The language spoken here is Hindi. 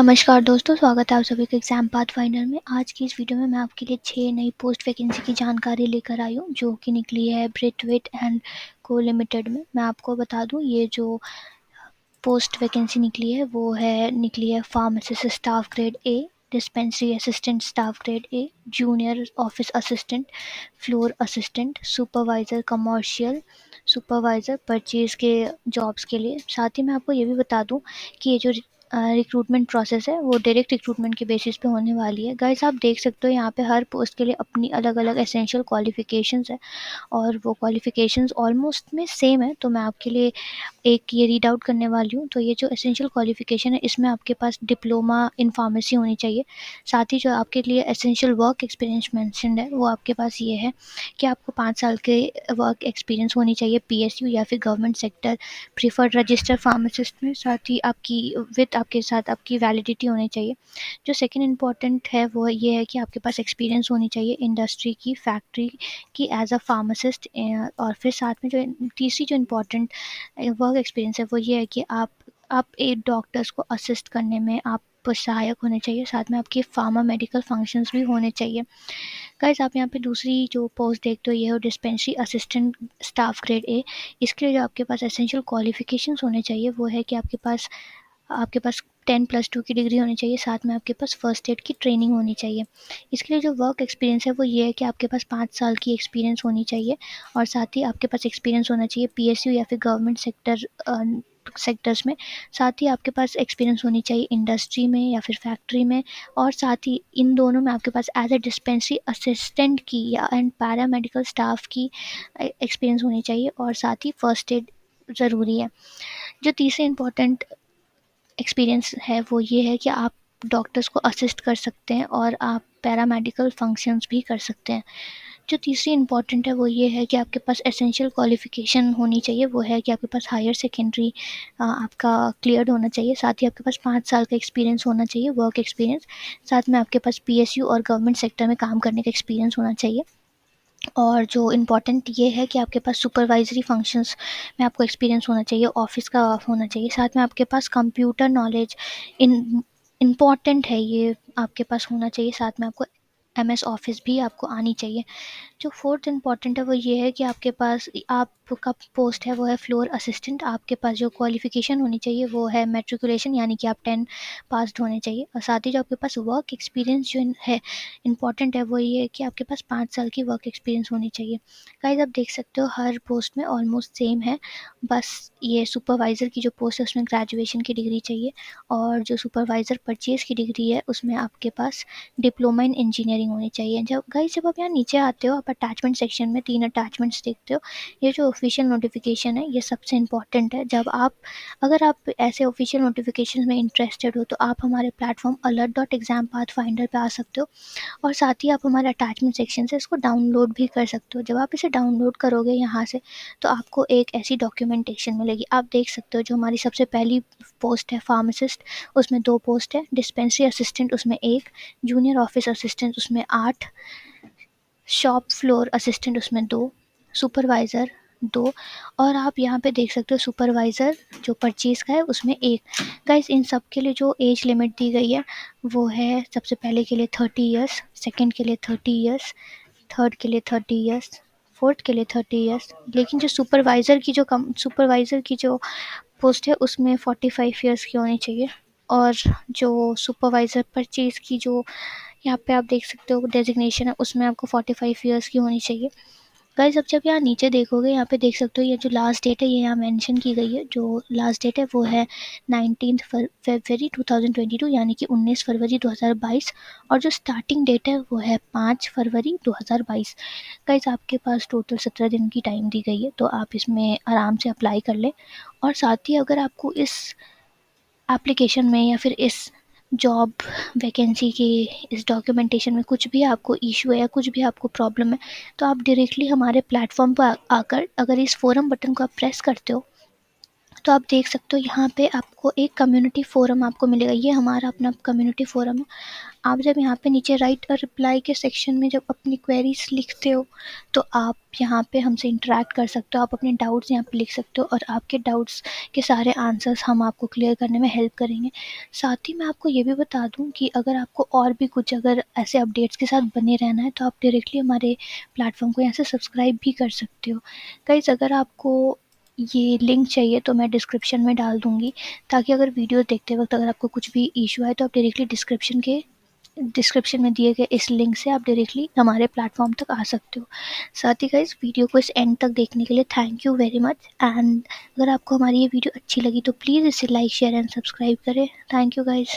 नमस्कार दोस्तों, स्वागत है आप सभी के एग्जाम पाथ फाइंडर में। आज की इस वीडियो में मैं आपके लिए 6 नई पोस्ट वैकेंसी की जानकारी लेकर आई हूँ जो कि निकली है ब्रेथवेट एंड को लिमिटेड में। मैं आपको बता दूँ, ये जो पोस्ट वैकेंसी निकली है pharmacist staff grade A, dispensary assistant staff grade A, junior office assistant, floor assistant, supervisor commercial, supervisor purchase के जॉब्स के लिए। साथ ही मैं आपको ये भी बता दूँ कि ये जो रिक्रूटमेंट प्रोसेस है वो डायरेक्ट रिक्रूटमेंट के बेसिस पे होने वाली है। गाइस, आप देख सकते हो यहाँ पे हर पोस्ट के लिए अपनी अलग अलग एसेंशियल क्वालिफिकेशंस है और वो क्वालिफिकेशंस ऑलमोस्ट में सेम है। तो मैं आपके लिए एक ये रीड आउट करने वाली हूँ। तो ये जो एसेंशियल क्वालिफिकेशन है, इसमें आपके पास डिप्लोमा इन फार्मेसी होनी चाहिए। साथ ही जो आपके लिए एसेंशियल वर्क एक्सपीरियंस मेंशन्ड है वो आपके पास ये है कि आपको 5 साल के वर्क एक्सपीरियंस होनी चाहिए पीएसयू या फिर government sector preferred register pharmacist में। साथ ही आपके साथ आपकी वैलिडिटी होनी चाहिए। जो सेकंड इम्पॉर्टेंट है वो ये है कि आपके पास एक्सपीरियंस होनी चाहिए इंडस्ट्री की, फैक्ट्री की एज अ फार्मासिस्ट। और फिर साथ में जो तीसरी जो इम्पॉर्टेंट वर्क एक्सपीरियंस है वो ये है कि आप एक डॉक्टर्स को असिस्ट करने में आप सहायक होने चाहिए। साथ में आपके फार्मा मेडिकल फंक्शंस भी होने चाहिए। गाइस, आप यहाँ पे दूसरी जो पोस्ट देखते हो ये हो dispensary assistant staff grade A. इसके लिए जो आपके पास एसेंशियल क्वालिफिकेशंस होने चाहिए वो है कि आपके पास 10+2 की डिग्री होनी चाहिए। साथ में आपके पास फर्स्ट एड की ट्रेनिंग होनी चाहिए। इसके लिए जो वर्क एक्सपीरियंस है वो ये है कि आपके पास 5 साल की एक्सपीरियंस होनी चाहिए और साथ ही आपके पास एक्सपीरियंस होना चाहिए पीएसयू या फिर गवर्नमेंट सेक्टर्स में। साथ ही आपके पास एक्सपीरियंस होनी चाहिए इंडस्ट्री में या फिर फैक्ट्री में। और साथ ही इन दोनों में आपके पास एज ए डिस्पेंसरी असिस्टेंट की या एंड पैरामेडिकल स्टाफ की एक्सपीरियंस होनी चाहिए और साथ ही फर्स्ट एड ज़रूरी है। जो तीसरे इम्पोर्टेंट एक्सपीरियंस है वो ये है कि आप डॉक्टर्स को असिस्ट कर सकते हैं और आप पैरामेडिकल फंक्शंस भी कर सकते हैं। जो तीसरी इम्पॉर्टेंट है वो ये है कि आपके पास एसेंशियल क्वालिफिकेशन होनी चाहिए, वो है कि आपके पास हायर सेकेंडरी आपका क्लियर्ड होना चाहिए। साथ ही आपके पास 5 साल का एक्सपीरियंस होना चाहिए वर्क एक्सपीरियंस। साथ में आपके पास पीएसयू और गवर्नमेंट सेक्टर में काम करने का एक्सपीरियंस होना चाहिए। और जो इम्पोर्टेंट ये है कि आपके पास सुपरवाइजरी फंक्शंस में आपको एक्सपीरियंस होना चाहिए, ऑफिस का होना चाहिए। साथ में आपके पास कंप्यूटर नॉलेज इन इम्पॉर्टेंट है, ये आपके पास होना चाहिए। साथ में आपको एमएस ऑफिस भी आपको आनी चाहिए। जो फोर्थ इम्पॉर्टेंट है वो ये है कि आपका पोस्ट है वो है फ्लोर असिस्टेंट। आपके पास जो क्वालिफिकेशन होनी चाहिए वो है मैट्रिकुलेशन, यानी कि आप 10 पास्ड होने चाहिए। और साथ ही जो आपके पास वर्क एक्सपीरियंस जो है इम्पॉर्टेंट है वो ये है कि आपके पास 5 साल की वर्क एक्सपीरियंस होनी चाहिए। गाइस, आप देख सकते हो हर पोस्ट में ऑलमोस्ट सेम है। बस ये सुपरवाइज़र की जो पोस्ट है उसमें ग्रेजुएशन की डिग्री चाहिए और जो सुपरवाइज़र परचेज़ की डिग्री है उसमें आपके पास डिप्लोमा इन इंजीनियरिंग होनी चाहिए। जब आप यहाँ नीचे आते हो, आप अटैचमेंट सेक्शन में 3 अटैचमेंट्स देखते हो। ये जो ऑफिशियल नोटिफिकेशन है ये सबसे इम्पॉर्टेंट है। अगर आप ऐसे ऑफिशियल नोटिफिकेशन में इंटरेस्टेड हो तो आप हमारे प्लेटफॉर्म alert.exampathfinder पे आ सकते हो और साथ ही आप हमारे अटैचमेंट सेक्शन से इसको डाउनलोड भी कर सकते हो। जब आप इसे डाउनलोड करोगे यहाँ से तो आपको एक ऐसी डॉक्यूमेंटेशन मिलेगी। आप देख सकते हो जो हमारी सबसे पहली पोस्ट है फार्मासिस्ट, उसमें 2 पोस्ट है, डिस्पेंसरी असिस्टेंट उसमें 1, जूनियर ऑफिस असिस्टेंट उसमें 8, शॉप फ्लोर असिस्टेंट उसमें 2, सुपरवाइज़र 2 और आप यहाँ पे देख सकते हो सुपरवाइज़र जो परचेज़ का है उसमें 1। गाइस, इन सब के लिए जो एज लिमिट दी गई है वो है सबसे पहले के लिए 30 इयर्स, सेकंड के लिए 30 इयर्स, थर्ड के लिए 30 इयर्स, फोर्थ के लिए 30 इयर्स। लेकिन जो सुपरवाइज़र की जो पोस्ट है उसमें 45 इयर्स की होनी चाहिए। और जो सुपरवाइज़र परचेज़ की जो यहाँ पे आप देख सकते हो डेजिग्नेशन है उसमें आपको 45 इयर्स की होनी चाहिए। गाइस, अब जब यहाँ नीचे देखोगे यहाँ पे देख सकते हो ये जो लास्ट डेट है ये यहाँ मेंशन की गई है। जो लास्ट डेट है वो है 19 फरवरी 2022, यानी कि 19 फरवरी 2022। और जो स्टार्टिंग डेट है वो है 5 फरवरी 2022। गाइस, आपके पास टोटल 17 दिन की टाइम दी गई है, तो आप इसमें आराम से अप्लाई कर लें। और साथ ही अगर आपको इस एप्लीकेशन में या फिर इस जॉब वैकेंसी की इस डॉक्यूमेंटेशन में कुछ भी आपको इशू है या कुछ भी आपको प्रॉब्लम है तो आप डायरेक्टली हमारे प्लेटफॉर्म पर आकर अगर इस फोरम बटन को आप प्रेस करते हो तो आप देख सकते हो यहाँ पे आपको एक कम्युनिटी फोरम आपको मिलेगा। ये हमारा अपना कम्युनिटी फोरम है। आप जब यहाँ पे नीचे राइट और रिप्लाई के सेक्शन में जब अपनी क्वेरीज लिखते हो तो आप यहाँ पे हमसे इंटरेक्ट कर सकते हो। आप अपने डाउट्स यहाँ पे लिख सकते हो और आपके डाउट्स के सारे आंसर्स हम आपको क्लियर करने में हेल्प करेंगे। साथ ही मैं आपको ये भी बता दूँ कि अगर आपको और भी कुछ अगर ऐसे अपडेट्स के साथ बने रहना है तो आप डायरेक्टली हमारे प्लेटफॉर्म को यहाँ से सब्सक्राइब भी कर सकते हो। गाइस, अगर आपको ये लिंक चाहिए तो मैं डिस्क्रिप्शन में डाल दूँगी, ताकि अगर वीडियो देखते वक्त अगर आपको कुछ भी इशू आए तो आप डायरेक्टली डिस्क्रिप्शन में दिए गए इस लिंक से आप डायरेक्टली हमारे प्लेटफॉर्म तक आ सकते हो। साथ ही गाइस, वीडियो को इस एंड तक देखने के लिए thank you very much. And अगर आपको हमारी ये वीडियो अच्छी लगी तो प्लीज़ इसे लाइक शेयर एंड सब्सक्राइब करें। Thank you guys.